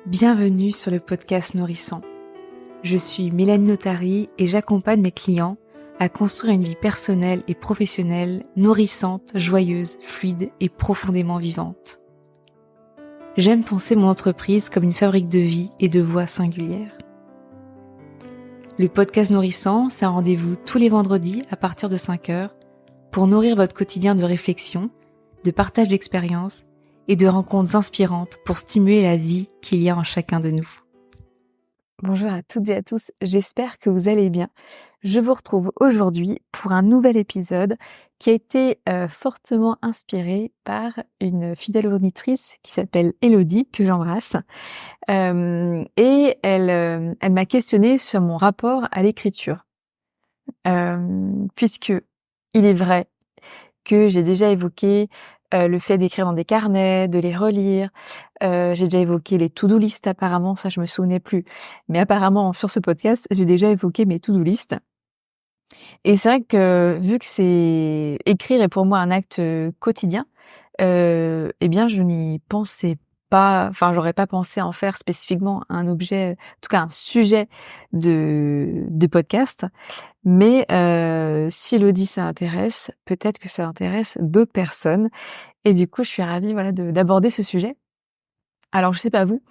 Bienvenue sur le podcast Nourrissant. Je suis Mélanie Notary et j'accompagne mes clients à construire une vie personnelle et professionnelle nourrissante, joyeuse, fluide et profondément vivante. J'aime penser mon entreprise comme une fabrique de vie et de voix singulières. Le podcast Nourrissant, c'est un rendez-vous tous les vendredis à partir de 5h pour nourrir votre quotidien de réflexion, de partage d'expériences et de rencontres inspirantes pour stimuler la vie qu'il y a en chacun de nous. Bonjour à toutes et à tous, j'espère que vous allez bien. Je vous retrouve aujourd'hui pour un nouvel épisode qui a été fortement inspiré par une fidèle auditrice qui s'appelle Elodie, que j'embrasse. Et elle m'a questionnée sur mon rapport à l'écriture. Puisque il est vrai que j'ai déjà évoqué le fait d'écrire dans des carnets, de les relire. J'ai déjà évoqué les to-do list apparemment, ça je me souvenais plus. Mais apparemment sur ce podcast, j'ai déjà évoqué mes to-do list. Et c'est vrai que vu que écrire est pour moi un acte quotidien, eh bien je n'y pensais pas, enfin j'aurais pas pensé en faire spécifiquement un objet, en tout cas un sujet de podcast. Mais si Elodie ça intéresse, peut-être que ça intéresse d'autres personnes. Et du coup, je suis ravie d'aborder ce sujet. Alors je sais pas vous,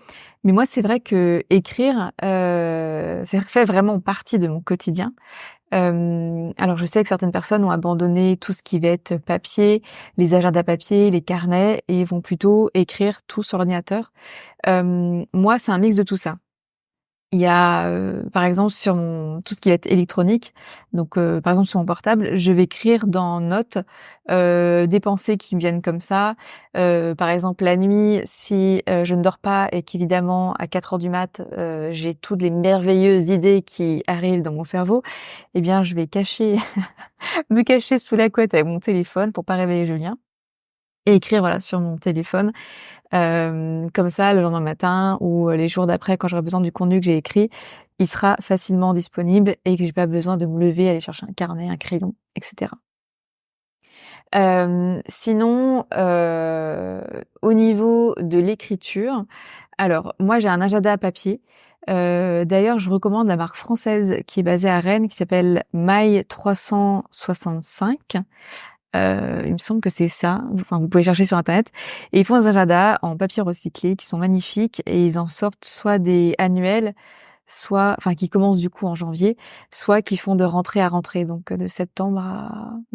mais moi c'est vrai que écrire fait vraiment partie de mon quotidien. Alors je sais que certaines personnes ont abandonné tout ce qui va être papier, les agendas papier, les carnets, et vont plutôt écrire tout sur l'ordinateur. Moi c'est un mix de tout ça. Il y a, par exemple, sur tout ce qui va être électronique, donc par exemple sur mon portable, je vais écrire dans Notes des pensées qui me viennent comme ça. Par exemple, la nuit, si je ne dors pas et qu'évidemment à 4h du mat, j'ai toutes les merveilleuses idées qui arrivent dans mon cerveau, eh bien je vais me cacher sous la couette avec mon téléphone pour pas réveiller Julien et écrire sur mon téléphone. Comme ça, le lendemain matin ou les jours d'après, quand j'aurai besoin du contenu que j'ai écrit, il sera facilement disponible et que j'ai pas besoin de me lever, aller chercher un carnet, un crayon, etc. Sinon, au niveau de l'écriture, alors moi j'ai un agenda à papier. D'ailleurs, je recommande la marque française qui est basée à Rennes, qui s'appelle My 365. Il me semble que c'est ça. Enfin, vous pouvez chercher sur internet. Et ils font des agendas en papier recyclé qui sont magnifiques et ils en sortent soit des annuels, qui commencent du coup en janvier, soit qui font de rentrée à rentrée, donc de septembre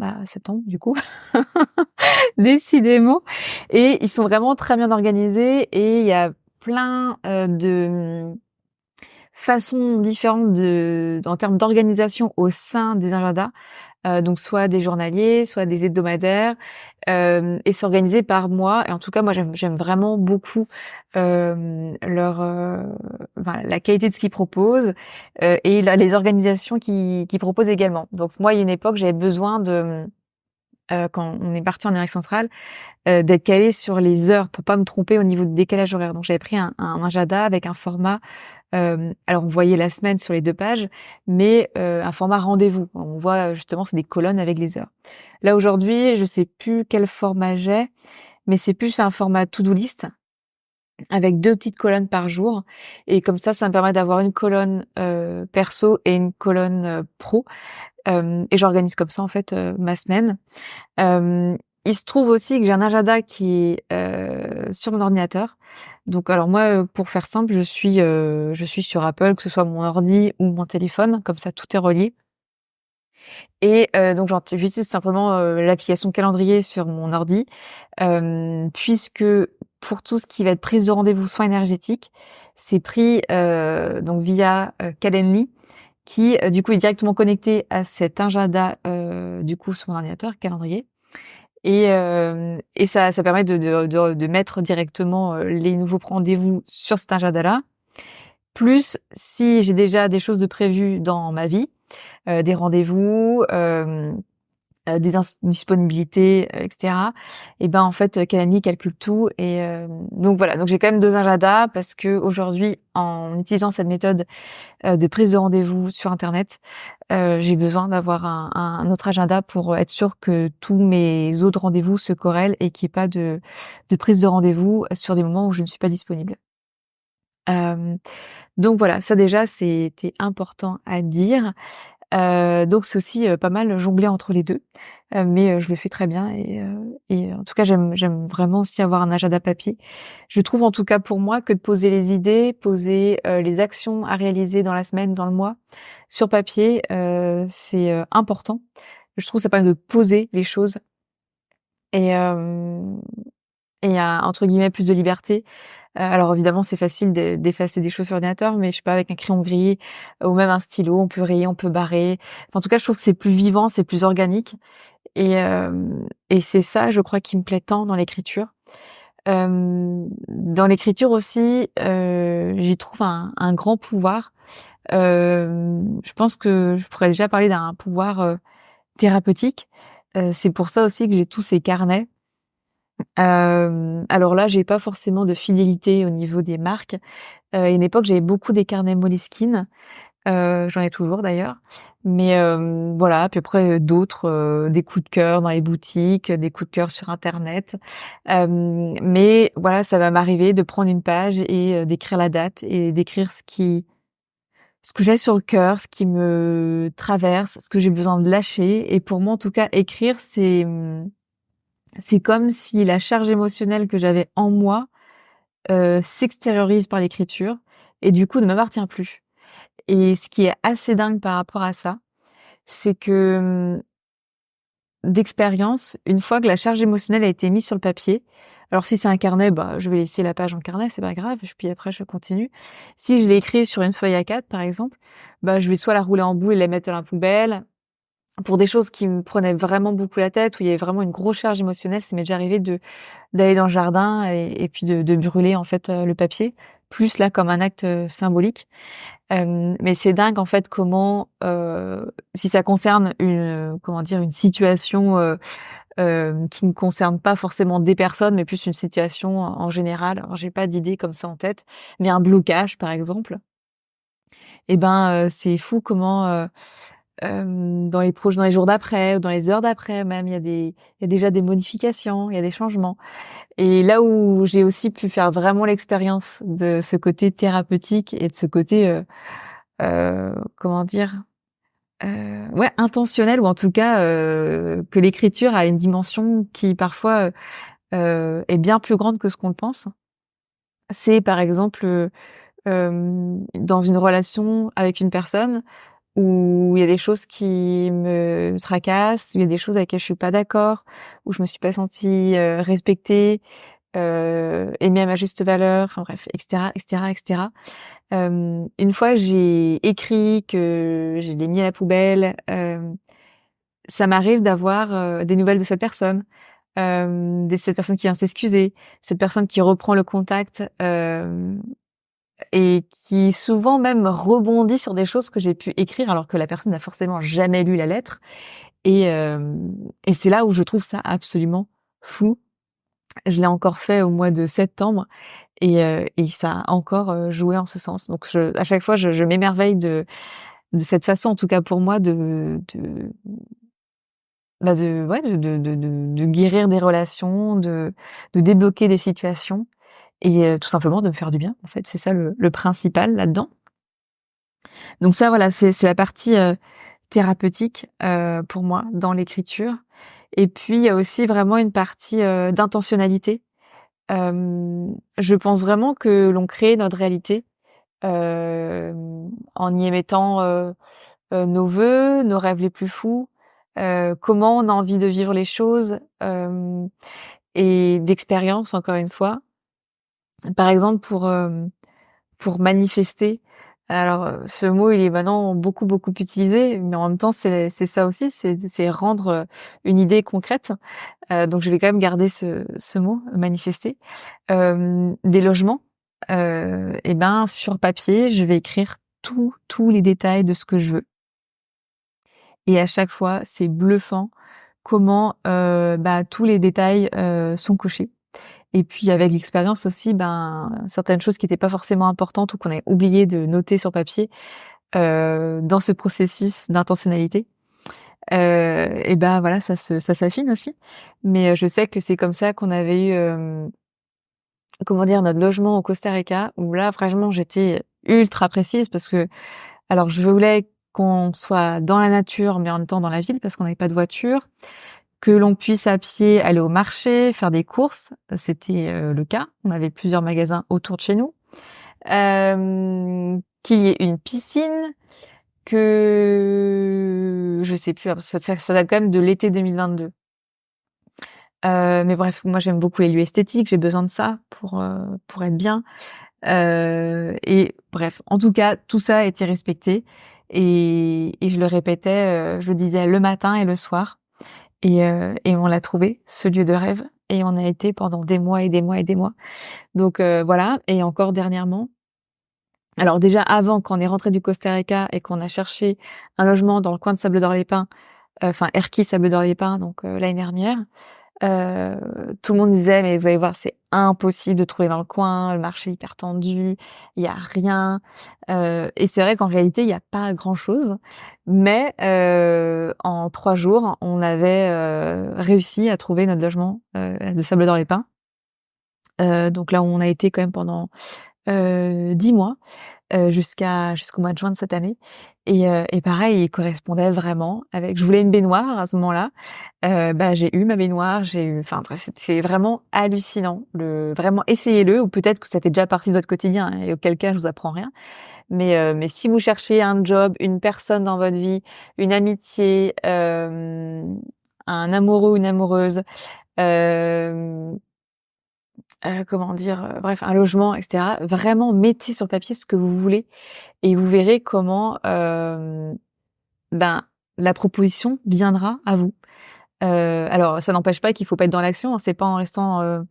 à septembre du coup, décidément. Et ils sont vraiment très bien organisés et il y a plein de façons différentes en termes d'organisation au sein des agendas. Donc soit des journaliers, soit des hebdomadaires, et s'organiser par mois. Et en tout cas, moi, j'aime vraiment beaucoup la qualité de ce qu'ils proposent et les organisations qu'ils proposent également. Donc moi, il y a une époque, j'avais besoin quand on est parti en Amérique centrale, d'être calée sur les heures pour pas me tromper au niveau du décalage horaire. Donc j'avais pris un agenda avec un format. Alors on voyait la semaine sur les 2 pages, mais un format rendez-vous. On voit justement, c'est des colonnes avec les heures. Là aujourd'hui, je sais plus quel format j'ai, mais c'est plus un format to-do list avec 2 petites colonnes par jour. Et comme ça me permet d'avoir une colonne perso et une colonne pro. Et j'organise comme ça en fait ma semaine. Il se trouve aussi que j'ai un agenda qui est sur mon ordinateur. Donc alors moi, pour faire simple, je suis sur Apple, que ce soit mon ordi ou mon téléphone, comme ça tout est relié. Et donc j'utilise simplement l'application calendrier sur mon ordi, puisque pour tout ce qui va être prise de rendez-vous soins énergétiques, c'est pris donc via Calendly, qui du coup est directement connecté à cet agenda du coup sur mon ordinateur calendrier. Et ça permet de mettre directement les nouveaux rendez-vous sur cet agenda-là. Plus si j'ai déjà des choses de prévues dans ma vie, des rendez-vous, des disponibilités, etc. Et ben en fait, Calendly calcule tout et donc voilà. Donc j'ai quand même 2 agendas parce que aujourd'hui, en utilisant cette méthode de prise de rendez-vous sur internet, j'ai besoin d'avoir un autre agenda pour être sûre que tous mes autres rendez-vous se corrèlent et qu'il n'y ait pas de prise de rendez-vous sur des moments où je ne suis pas disponible. Hem, donc voilà, ça déjà c'était important à dire. Donc c'est aussi, pas mal jongler entre les 2, mais je le fais très bien et en tout cas j'aime vraiment aussi avoir un agenda papier. Je trouve en tout cas pour moi que de poser les idées, poser, les actions à réaliser dans la semaine, dans le mois, sur papier, c'est, important. Je trouve que ça permet de poser les choses et hem et à entre guillemets «plus de liberté». Alors évidemment, c'est facile d'effacer des choses sur ordinateur, mais je sais pas, avec un crayon gris ou même un stylo, on peut rayer, on peut barrer. Enfin, en tout cas, je trouve que c'est plus vivant, c'est plus organique et c'est ça, je crois, qui me plaît tant dans l'écriture. Dans l'écriture aussi, j'y trouve un grand pouvoir. Je pense que je pourrais déjà parler d'un pouvoir, thérapeutique. C'est pour ça aussi que j'ai tous ces carnets. Alors là, j'ai pas forcément de fidélité au niveau des marques. À une époque, j'avais beaucoup des carnets Moleskine, j'en ai toujours d'ailleurs, mais voilà, puis après, d'autres, des coups de cœur dans les boutiques, des coups de cœur sur internet. Mais voilà, ça va m'arriver de prendre une page et d'écrire la date et d'écrire ce que j'ai sur le cœur, ce qui me traverse, ce que j'ai besoin de lâcher et pour moi, en tout cas, écrire, c'est comme si la charge émotionnelle que j'avais en moi, s'extériorise par l'écriture et du coup ne m'appartient plus. Et ce qui est assez dingue par rapport à ça, c'est que, d'expérience, une fois que la charge émotionnelle a été mise sur le papier, alors si c'est un carnet, bah, je vais laisser la page en carnet, c'est pas grave, puis après je continue. Si je l'ai écrit sur une feuille A4 par exemple, bah, je vais soit la rouler en boule et la mettre dans la poubelle. Pour des choses qui me prenaient vraiment beaucoup la tête, où il y avait vraiment une grosse charge émotionnelle, ça m'est déjà arrivé d'aller dans le jardin et puis de brûler en fait, le papier, plus là comme un acte, symbolique. Mais c'est dingue en fait comment, si ça concerne comment dire? Une situation, qui ne concerne pas forcément des personnes, mais plus une situation en général. Alors j'ai pas d'idée comme ça en tête, mais un blocage par exemple et ben, c'est fou comment, dans les jours d'après ou dans les heures d'après même, il y a déjà des modifications, il y a des changements. Et là où j'ai aussi pu faire vraiment l'expérience de ce côté thérapeutique et de ce côté, comment dire? Ouais, intentionnel ou en tout cas, que l'écriture a une dimension qui parfois, est bien plus grande que ce qu'on le pense. C'est par exemple, dans une relation avec une personne où il y a des choses qui me tracassent, où il y a des choses avec lesquelles je suis pas d'accord, où je me suis pas sentie, respectée, aimée à ma juste valeur, enfin bref, et cetera, et cetera, et cetera. Une fois que j'ai écrit, que je l'ai mis à la poubelle, ça m'arrive d'avoir, des nouvelles de cette personne, de cette personne qui vient s'excuser, cette personne qui reprend le contact, et qui souvent même rebondit sur des choses que j'ai pu écrire alors que la personne n'a forcément jamais lu la lettre et c'est là où je trouve ça absolument fou. Je l'ai encore fait au mois de septembre et ça a encore, joué en ce sens. Donc à chaque fois, je m'émerveille de cette façon, en tout cas pour moi, de ouais, de guérir des relations, de débloquer des situations et tout simplement de me faire du bien. En fait, c'est ça le principal là-dedans. Donc ça, voilà, c'est la partie, thérapeutique, pour moi dans l'écriture et puis il y a aussi vraiment une partie, d'intentionnalité. Je pense vraiment que l'on crée notre réalité, en y émettant, nos vœux, nos rêves les plus fous, comment on a envie de vivre les choses, et d'expérience encore une fois. Par exemple pour manifester, alors, ce mot il est maintenant beaucoup, beaucoup utilisé, mais en même temps c'est ça aussi, c'est rendre, une idée concrète. Donc je vais quand même garder ce mot, manifester. Des logements, et ben, sur papier, je vais écrire tous les détails de ce que je veux et à chaque fois, c'est bluffant comment, bah, tous les détails, sont cochés et puis avec l'expérience aussi, ben, certaines choses qui étaient pas forcément importantes ou qu'on avait oublié de noter sur papier, dans ce processus d'intentionnalité, et ben, voilà, ça s'affine aussi. Mais je sais que c'est comme ça qu'on avait eu, comment dire, notre logement au Costa Rica, où là, vraiment, j'étais ultra précise parce que, alors, je voulais qu'on soit dans la nature, mais en même temps dans la ville parce qu'on n'avait pas de voiture, que l'on puisse à pied aller au marché, faire des courses. C'était le cas. On avait plusieurs magasins autour de chez nous. Qu'il y ait une piscine, que je sais plus, ça date quand même de l'été 2022. Mais bref, moi j'aime beaucoup les lieux esthétiques, j'ai besoin de ça pour être bien. Et bref, en tout cas, tout ça a été respecté et je le répétais, je le disais le matin et le soir et on l'a trouvé, ce lieu de rêve, et on a été pendant des mois et des mois et des mois. Donc voilà. Et encore dernièrement, alors déjà avant, quand on est rentré du Costa Rica et qu'on a cherché un logement dans le coin de Sables-d'Or-les-Pins, enfin Erquy Sables-d'Or-les-Pins, donc l'année dernière, tout le monde disait mais vous allez voir, c'est impossible de trouver dans le coin, le marché est hyper tendu, il y a rien. Et c'est vrai qu'en réalité il y a pas grand chose, mais en 3 jours on avait réussi à trouver notre logement de Sables-d'Or-les-Pins. Donc là où on a été quand même pendant 10 mois, jusqu'au mois de juin de cette année. Et pareil, il correspondait vraiment avec, je voulais une baignoire à ce moment-là. Bah, j'ai eu ma baignoire, enfin, bref, c'est vraiment hallucinant. Vraiment, essayez-le, ou peut-être que ça fait déjà partie de votre quotidien, hein, et auquel cas je vous apprends rien. Mais si vous cherchez un job, une personne dans votre vie, une amitié, un amoureux ou une amoureuse, euh, comment dire, bref, un logement, etc. Vraiment, mettez sur papier ce que vous voulez et vous verrez comment, ben, la proposition viendra à vous. Alors, ça n'empêche pas qu'il faut pas être dans l'action, hein. C'est pas en restant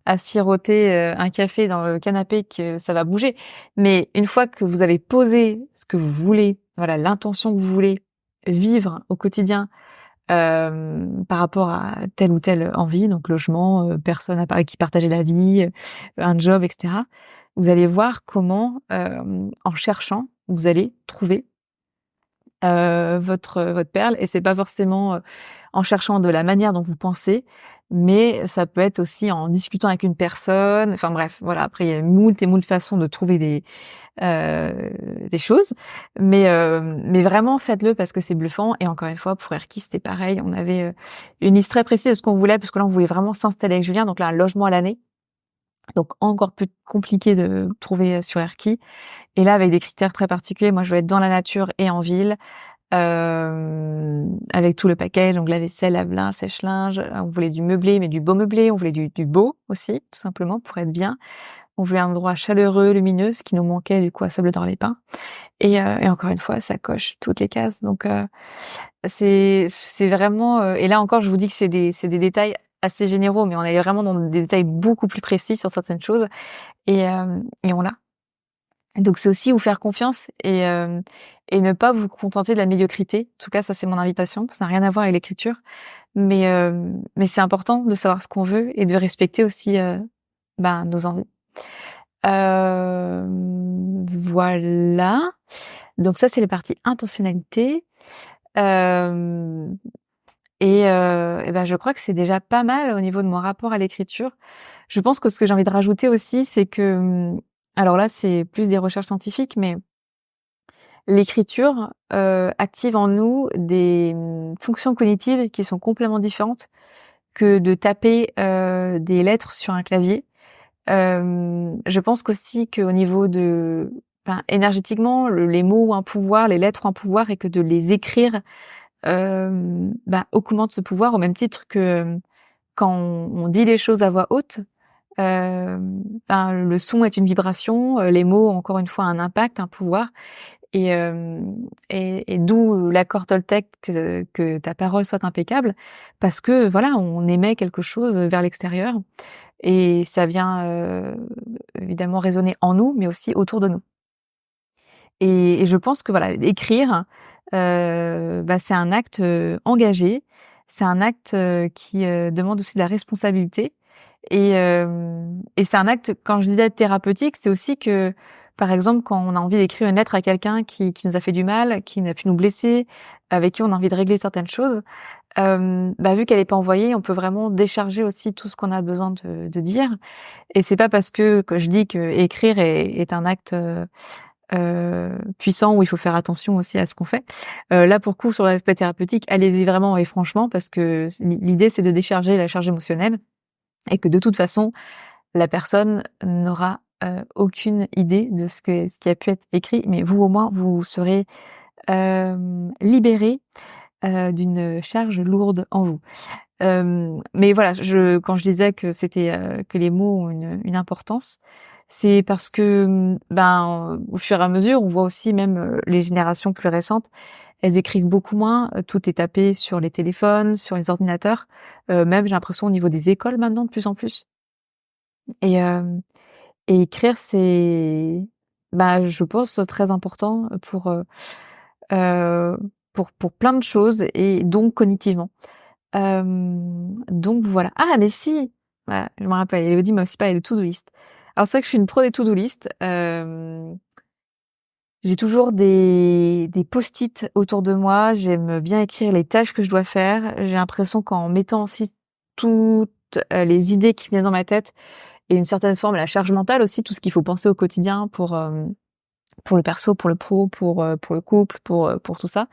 à siroter un café dans le canapé que ça va bouger. Mais une fois que vous avez posé ce que vous voulez, voilà, l'intention que vous voulez vivre au quotidien, par rapport à telle ou telle envie, donc logement, personne avec qui partager la vie, un job, etc. Vous allez voir comment, en cherchant, vous allez trouver votre perle. Et c'est pas forcément en cherchant de la manière dont vous pensez, mais ça peut être aussi en discutant avec une personne. Enfin bref, voilà. Après, il y a moult et moult façons de trouver des choses, mais vraiment faites-le parce que c'est bluffant. Et encore une fois, pour Erki, c'était pareil. On avait une liste très précise de ce qu'on voulait, parce que là, on voulait vraiment s'installer avec Julien, donc là, un logement à l'année. Donc encore plus compliqué de trouver sur Erki. Et là, avec des critères très particuliers, moi, je veux être dans la nature et en ville, avec tout le package, donc la vaisselle, lave-linge, sèche-linge. On voulait du meublé, mais du beau meublé. On voulait du beau aussi, tout simplement, pour être bien. On voulait un endroit chaleureux, lumineux, ce qui nous manquait du coup à Sables-d'Or-les-Pins. Et encore une fois, ça coche toutes les cases. Donc c'est vraiment. Et là encore, je vous dis que c'est des détails assez généraux, mais on est vraiment dans des détails beaucoup plus précis sur certaines choses. Et on l'a. Donc c'est aussi vous faire confiance et ne pas vous contenter de la médiocrité. En tout cas, ça c'est mon invitation. Ça n'a rien à voir avec l'écriture, mais c'est important de savoir ce qu'on veut et de respecter aussi nos envies. Voilà. Donc ça c'est les parties intentionnalité. Euh, et ben je crois que c'est déjà pas mal au niveau de mon rapport à l'écriture. Je pense que ce que j'ai envie de rajouter aussi, c'est que, alors là c'est plus des recherches scientifiques, mais l'écriture active en nous des fonctions cognitives qui sont complètement différentes que de taper des lettres sur un clavier. Je pense qu'aussi qu'au niveau de, énergétiquement, les mots ont un pouvoir, les lettres ont un pouvoir, et que de les écrire augmente ce pouvoir, au même titre que quand on dit les choses à voix haute. Le son est une vibration, les mots ont encore une fois un impact, un pouvoir. Et d'où l'accord Toltec que ta parole soit impeccable, parce que voilà, on émet quelque chose vers l'extérieur et ça vient évidemment résonner en nous, mais aussi autour de nous. Et je pense que voilà, écrire, c'est un acte engagé, c'est un acte qui demande aussi de la responsabilité. Et c'est un acte, quand je disais thérapeutique, c'est aussi que, par exemple, quand on a envie d'écrire une lettre à quelqu'un qui nous a fait du mal, qui n'a pu nous blesser, avec qui on a envie de régler certaines choses, vu qu'elle est pas envoyée, on peut vraiment décharger aussi tout ce qu'on a besoin de dire. Et c'est pas parce que je dis que écrire est un acte puissant où il faut faire attention aussi à ce qu'on fait. Là, pour le coup, sur l'aspect thérapeutique, allez-y vraiment et franchement, parce que l'idée, c'est de décharger la charge émotionnelle et que de toute façon, la personne n'aura aucune idée de ce qui a pu être écrit, mais vous, au moins, vous serez libéré d'une charge lourde en vous. Mais voilà, quand je disais que c'était que les mots ont une importance, c'est parce que au fur et à mesure, on voit aussi même les générations plus récentes, elles écrivent beaucoup moins, tout est tapé sur les téléphones, sur les ordinateurs, même j'ai l'impression au niveau des écoles maintenant de plus en plus. Et écrire c'est je pense très important heu, pour plein de choses et donc cognitivement. Donc voilà. Ah mais si! Voilà, je me rappelle, Élodie m'a aussi parlé de to-do list. Alors c'est vrai que je suis une pro des to-do list. J'ai toujours des post-it autour de moi. J'aime bien écrire les tâches que je dois faire. J'ai l'impression qu'en mettant aussi toutes les idées qui viennent dans ma tête et une certaine forme la charge mentale aussi, tout ce qu'il faut penser au quotidien pour le perso, pour le pro, pour le couple, pour tout ça.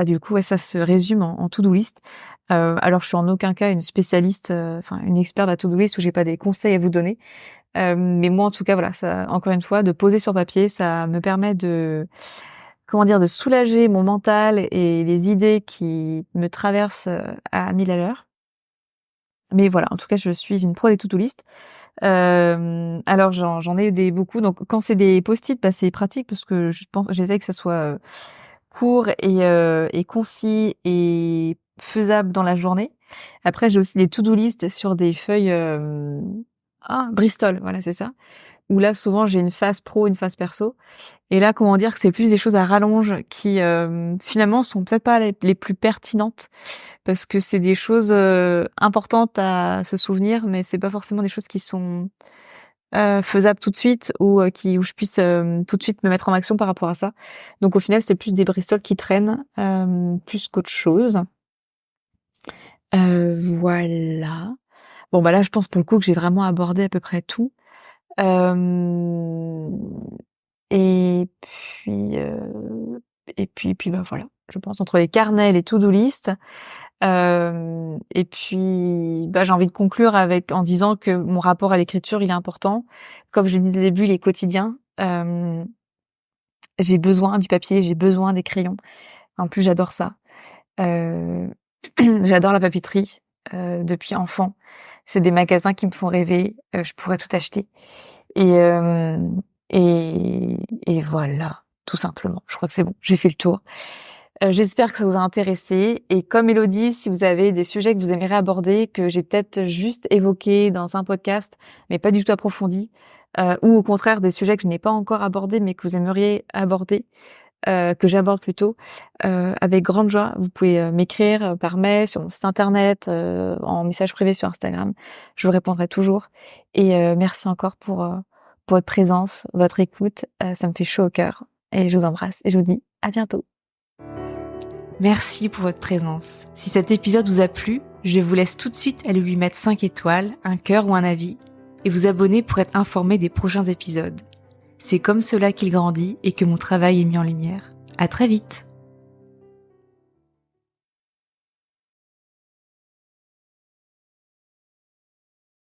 Du coup, ouais, ça se résume en to-do list. Alors, je suis en aucun cas une spécialiste, enfin une experte de la to-do list où j'ai pas des conseils à vous donner. Mais moi, en tout cas, voilà, ça, encore une fois, de poser sur papier, ça me permet de soulager mon mental et les idées qui me traversent à 1000 à l'heure. Mais voilà, en tout cas, je suis une pro des to-do list. Alors j'en ai beaucoup. Donc quand c'est des post-it, c'est pratique parce que j'essaie que ça soit court et concis et faisable dans la journée. Après, j'ai aussi des to-do list sur des feuilles Bristol, voilà, c'est ça. Où là, souvent, j'ai une phase pro, une phase perso. Et là, comment dire que c'est plus des choses à rallonge qui finalement sont peut-être pas les plus pertinentes parce que c'est des choses importantes à se souvenir, mais c'est pas forcément des choses qui sont faisables tout de suite ou où je puisse tout de suite me mettre en action par rapport à ça. Donc au final, c'est plus des Bristol qui traînent plus qu'autre chose. Voilà. Bon là, je pense pour le coup que j'ai vraiment abordé à peu près tout. Euh, et puis voilà. Je pense entre les carnets, les to-do list. Et puis, j'ai envie de conclure en disant que mon rapport à l'écriture, il est important. Comme je l'ai dit au début, il est quotidien. J'ai besoin du papier, j'ai besoin des crayons. En plus, j'adore ça. Euh, j'adore la papeterie depuis enfant. C'est des magasins qui me font rêver. Je pourrais tout acheter. Et, euh, et voilà, tout simplement. Je crois que c'est bon. J'ai fait le tour. J'espère que ça vous a intéressé. Et comme Élodie, si vous avez des sujets que vous aimeriez aborder, que j'ai peut-être juste évoqués dans un podcast, mais pas du tout approfondis, ou au contraire des sujets que je n'ai pas encore abordés, mais que vous aimeriez aborder, que j'aborde plutôt, avec grande joie, vous pouvez m'écrire par mail, sur mon site internet, en message privé sur Instagram. Je vous répondrai toujours. Et merci encore pour votre présence, votre écoute. Ça me fait chaud au cœur. Et je vous embrasse et je vous dis à bientôt. Merci pour votre présence. Si cet épisode vous a plu, je vous laisse tout de suite aller lui mettre 5 étoiles, un cœur ou un avis et vous abonner pour être informé des prochains épisodes. C'est comme cela qu'il grandit et que mon travail est mis en lumière. À très vite!